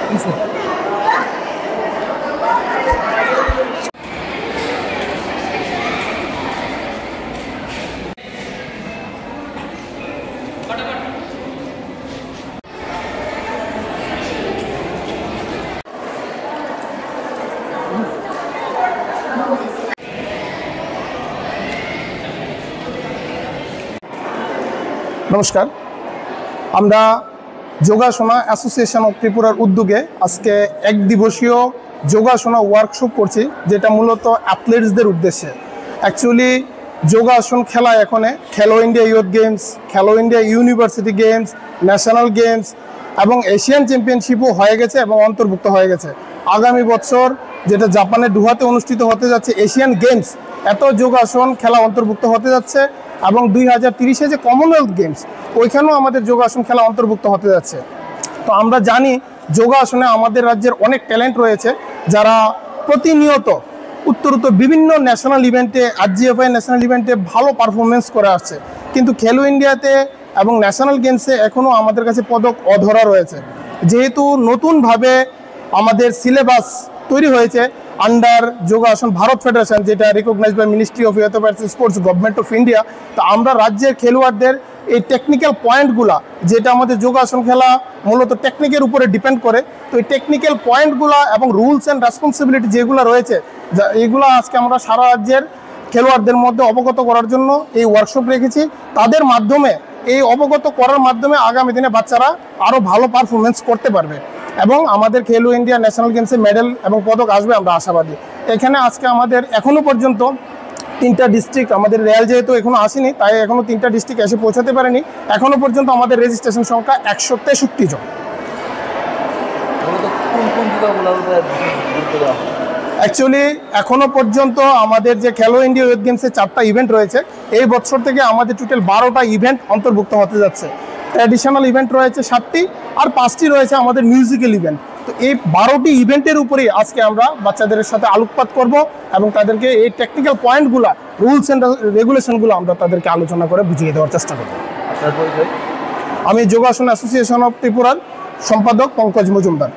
নমস্কার, আমরা Yogasana association of ত্রিপুরার উদ্যোগে আজকে এক দিবসীয় যোগাসনা ওয়ার্কশপ করছি, যেটা মূলত অ্যাথলেটসদের উদ্দেশ্যে। অ্যাকচুয়ালি যোগাসন খেলা এখানে খেলো ইন্ডিয়া ইউথ গেমস, খেলো India university games, national games এবং এশিয়ান চ্যাম্পিয়নশিপও হয়ে গেছে এবং অন্তর্ভুক্ত হয়ে গেছে। আগামী বছর যেটা জাপানের ডোহাতে অনুষ্ঠিত হতে যাচ্ছে এশিয়ান গেমস, এত যোগাসন খেলা অন্তর্ভুক্ত হতে যাচ্ছে এবং 2030-এ যে কমনওয়েলথ গেমস, ওইখানেও আমাদের যোগাসন খেলা অন্তর্ভুক্ত হতে যাচ্ছে। তো আমরা জানি যোগাসনে আমাদের রাজ্যের অনেক ট্যালেন্ট রয়েছে, যারা প্রতিনিয়ত উত্তরোত্তর বিভিন্ন ন্যাশনাল ইভেন্টে, আরজিএফআই ন্যাশনাল ইভেন্টে ভালো পারফরমেন্স করে আসছে, কিন্তু খেলো ইন্ডিয়াতে এবং ন্যাশনাল গেমসে এখনও আমাদের কাছে পদক অধরা রয়েছে। যেহেতু নতুনভাবে আমাদের সিলেবাস তৈরি হয়েছে আন্ডার যোগাসন ভারত ফেডারেশন, যেটা recognise by ministry of youth affairs and sports, government of India. তো আমরা রাজ্যের খেলোয়াড়দের এই টেকনিক্যাল পয়েন্টগুলা, যেটা আমাদের যোগাসন খেলা মূলত টেকনিকের উপরে ডিপেন্ড করে, তো এই টেকনিক্যাল পয়েন্টগুলা এবং রুলস অ্যান্ড রেসপন্সিবিলিটি যেগুলো রয়েছে, এইগুলো আজকে আমরা সারা রাজ্যের খেলোয়াড়দের মধ্যে অবগত করার জন্য এই ওয়ার্কশপ রেখেছি। তাদের মাধ্যমে, এই অবগত করার মাধ্যমে আগামী দিনে বাচ্চারা আরও ভালো পারফরমেন্স করতে পারবে এবং আমাদের খেলো ইন্ডিয়া ন্যাশনাল গেমসে মেডেল এবং পদক আসবে, আমরা আশাবাদী। এখানে আজকে আমাদের এখনও পর্যন্ত 3টা ডিস্ট্রিক্ট, আমাদের রেল যেহেতু এখনও আসেনি, তাই এখনও 3টা ডিস্ট্রিক্ট এসে পৌঁছাতে পারেনি। এখনও পর্যন্ত আমাদের রেজিস্ট্রেশন সংখ্যা 163 জন। অ্যাকচুয়ালি এখনও পর্যন্ত আমাদের যে খেলো ইন্ডিয়া ইউথ গেমসে 4টা ইভেন্ট রয়েছে, এই বছর থেকে আমাদের টোটাল 12টা ইভেন্ট অন্তর্ভুক্ত হতে যাচ্ছে। ট্র্যাডিশনাল ইভেন্ট রয়েছে 7টি আর 5টি রয়েছে আমাদের মিউজিক্যাল ইভেন্ট। তো এই 12টি ইভেন্টের উপরেই আজকে আমরা বাচ্চাদের সাথে আলোকপাত করব এবং তাদেরকে এই টেকনিক্যাল পয়েন্টগুলো, রুলস অ্যান্ড রেগুলেশনগুলো আমরা তাদেরকে আলোচনা করে বুঝিয়ে দেওয়ার চেষ্টা করব। আমি যোগাসন অ্যাসোসিয়েশন অফ ত্রিপুরার সম্পাদক পঙ্কজ মজুমদার।